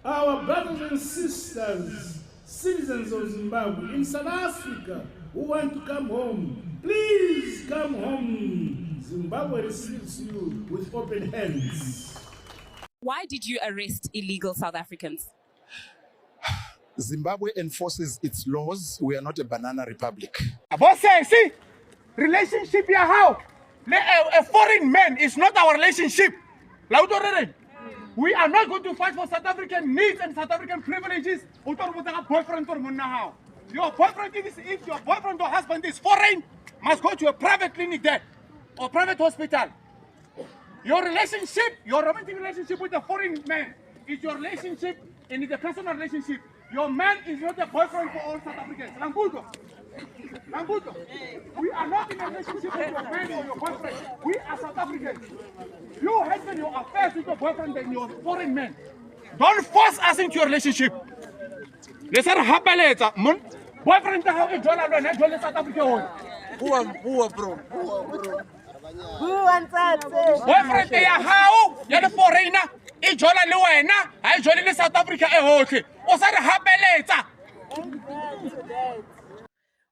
Our brothers and sisters, citizens of Zimbabwe, in South Africa, who want to come home, please come home. Zimbabwe receives you with open hands. Why did you arrest illegal South Africans? Zimbabwe enforces its laws. We are not a banana republic. Boss say, see, relationship here how? A foreign man is not our relationship. We are not going to fight for South African needs and South African privileges. Boyfriend or now. Your boyfriend, if your boyfriend or husband is foreign, must go to a private clinic there or private hospital. Your relationship, your romantic relationship with a foreign man is your relationship and it's a personal relationship. Your man is not a boyfriend for all South Africans. Lambuto. We are not in a relationship with your man or your boyfriend. We are South Africans. You handle your affairs with your boyfriend and your foreign man. Don't force us into your relationship. Listen, boyfriend how is South Africa. Who bro? Who wants that? Boyfriend ya how? You're the foreigner. I join le wena. I join le South Africa e hohle. O sa re hapeletsa.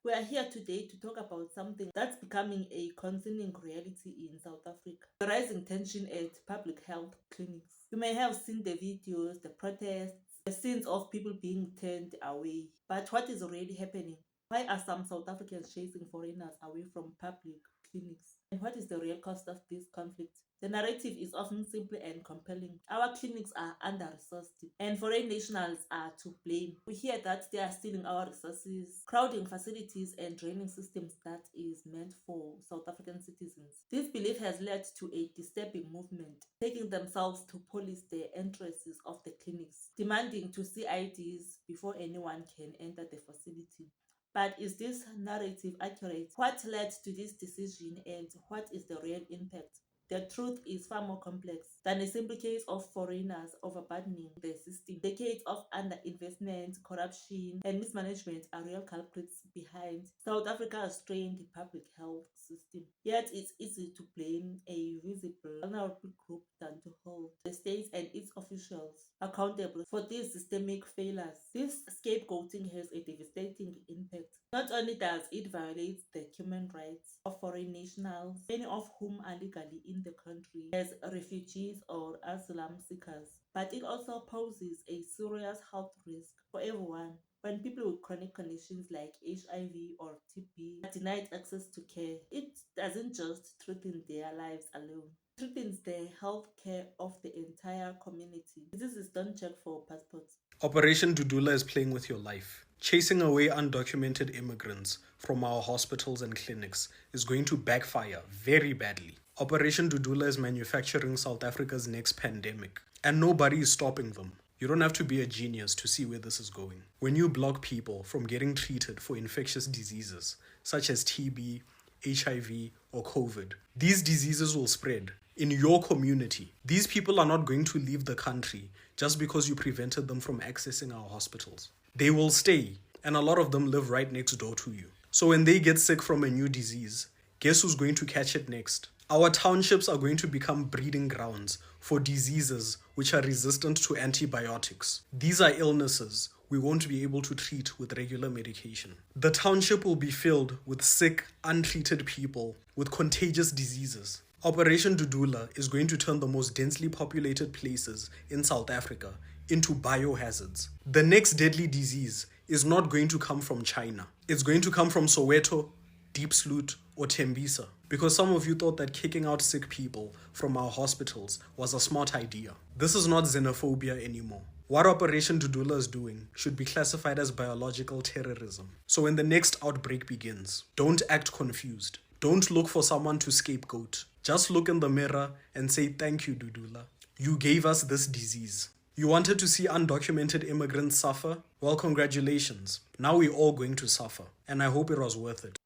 We are here today to talk about something that's becoming a concerning reality in South Africa. The rising tension at public health clinics. You may have seen the videos, the protests, the scenes of people being turned away. But what is really happening? Why are some South Africans chasing foreigners away from public clinics? And what is the real cost of this conflict? The narrative is often simple and compelling. Our clinics are under-resourced and foreign nationals are to blame. We hear that they are stealing our resources, crowding facilities and draining systems that is meant for South African citizens. This belief has led to a disturbing movement, taking themselves to police the entrances of the clinics, demanding to see IDs before anyone can enter the facility. But is this narrative accurate? What led to this decision and what is the real impact? The truth is far more complex than a simple case of foreigners overburdening the system. Decades of underinvestment, corruption, and mismanagement are real culprits behind South Africa's strained public health system. Yet it's easy to blame a visible, vulnerable group than to hold the state and its officials accountable for these systemic failures. This scapegoating has a devastating impact. Not only does it violate the human rights of foreign nationals, many of whom are legally in the country as refugees or asylum seekers, but it also poses a serious health risk for everyone. When people with chronic conditions like HIV or TB are denied access to care, it doesn't just threaten their lives alone. It threatens the health care of the entire community. Citizens don't check for passports. Operation Dudula is playing with your life. Chasing away undocumented immigrants from our hospitals and clinics is going to backfire very badly. Operation Dudula is manufacturing South Africa's next pandemic, and nobody is stopping them. You don't have to be a genius to see where this is going. When you block people from getting treated for infectious diseases such as TB, HIV, or COVID, these diseases will spread in your community. These people are not going to leave the country just because you prevented them from accessing our hospitals. They will stay, and a lot of them live right next door to you. So when they get sick from a new disease, guess who's going to catch it next? Our townships are going to become breeding grounds for diseases which are resistant to antibiotics. These are illnesses we won't be able to treat with regular medication. The township will be filled with sick, untreated people with contagious diseases. Operation Dudula is going to turn the most densely populated places in South Africa into biohazards. The next deadly disease is not going to come from China. It's going to come from Soweto, Deep Sloot, or Tembisa, because some of you thought that kicking out sick people from our hospitals was a smart idea. This is not xenophobia anymore. What Operation Dudula is doing should be classified as biological terrorism. So when the next outbreak begins, don't act confused. Don't look for someone to scapegoat. Just look in the mirror and say, thank you, Dudula. You gave us this disease. You wanted to see undocumented immigrants suffer? Well, congratulations. Now we're all going to suffer. And I hope it was worth it.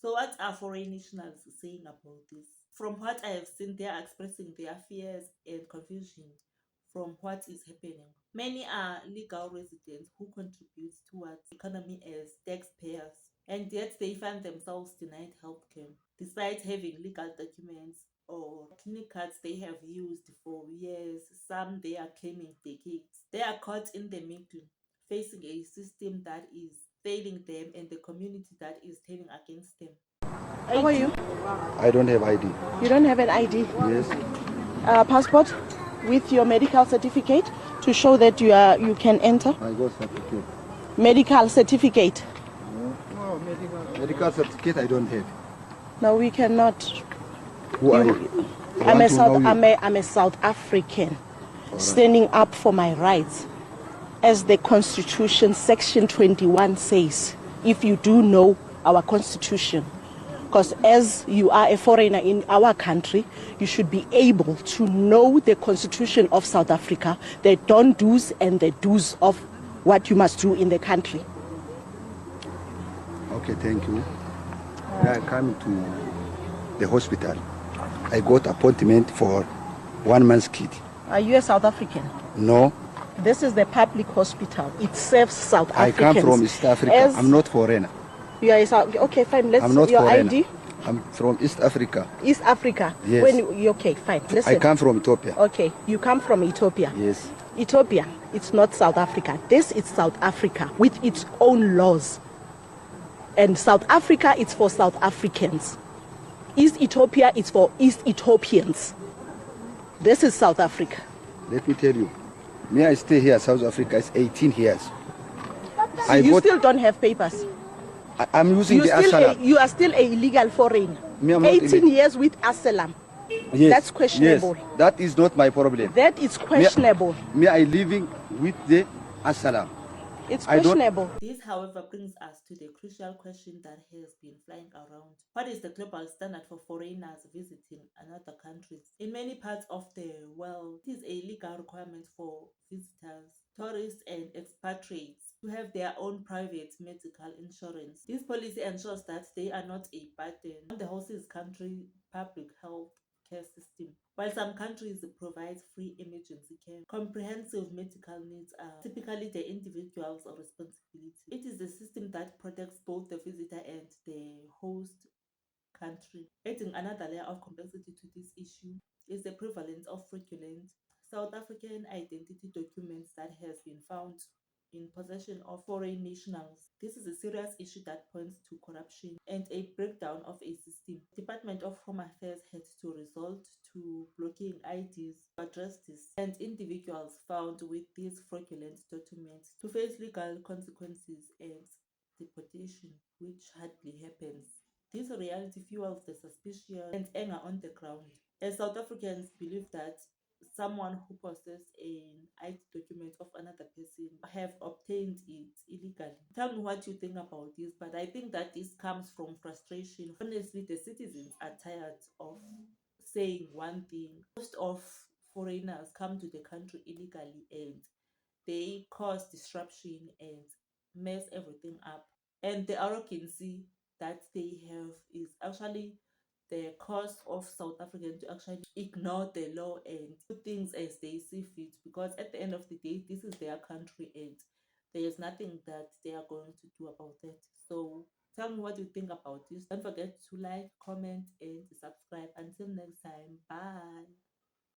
So what are foreign nationals saying about this? From what I have seen, they are expressing their fears and confusion from what is happening. Many are legal residents who contribute towards the economy as taxpayers, and yet they find themselves denied healthcare despite having legal documents or clinic cards they have used for years. Some they are claiming decades. They are caught in the middle, facing a system that is failing them and the community that is turning against them. How are you? I don't have ID. You don't have an ID? Yes. Passport with your medical certificate to show that you can enter? I got certificate. Medical certificate? No. Medical certificate I don't have. No, we cannot. Who are you? I'm a South African standing up for my rights. As the Constitution, Section 21 says, if you do know our Constitution, because as you are a foreigner in our country, you should be able to know the Constitution of South Africa, the don't-dos and the do's of what you must do in the country. Okay, thank you. Now I come to the hospital. I got appointment for 1 month's kid. Are you a South African? No. This is the public hospital. It serves South I Africans. come from East Africa. I'm not foreigner. You are a South. Okay, fine. Let's I'm not your foreigner. ID. I'm from East Africa. East Africa. Yes. Okay, fine. Listen. I come from Ethiopia. Okay, you come from Ethiopia. Yes. Ethiopia, it's not South Africa. This is South Africa with its own laws. And South Africa, it's for South Africans. East Ethiopia, it's for East Ethiopians. This is South Africa. Let me tell you. Me, I stay here, South Africa, it's 18 years. So you still don't have papers? I'm using the asylum. You are still a illegal foreigner. Me, I'm not 18 years with asylum. Yes. That's questionable. Yes. That is not my problem. That is questionable. Me, I living with the asylum. It's questionable. This, however, brings us to the crucial question that has been flying around. What is the global standard for foreigners visiting another countries? In many parts of the world, it is a legal requirement for visitors, tourists, and expatriates to have their own private medical insurance. This policy ensures that they are not a burden on the host country public health care system. While some countries provide free emergency care, comprehensive medical needs are typically the individual's responsibility. It is the system that protects both the visitor and the host country. Adding another layer of complexity to this issue is the prevalence of fraudulent South African identity documents that has been found in possession of foreign nationals. This is a serious issue that points to corruption and a breakdown of a system. The Department of Home Affairs had to resort to blocking IDs to address this, and individuals found with these fraudulent documents to face legal consequences and deportation, which hardly happens. This reality fuels the suspicion and anger on the ground, as South Africans believe that someone who possesses an ID document of another person have obtained it illegally. Tell me what you think about this, but I think that this comes from frustration. Honestly, the citizens are tired of saying one thing. Most of foreigners come to the country illegally and they cause disruption and mess everything up. And the arrogancy that they have is actually the cause of South Africans to actually ignore the law and do things as they see fit, because at the end of the day, this is their country and there is nothing that they are going to do about it. So tell me what you think about this. Don't forget to like, comment, and subscribe. Until next time, bye.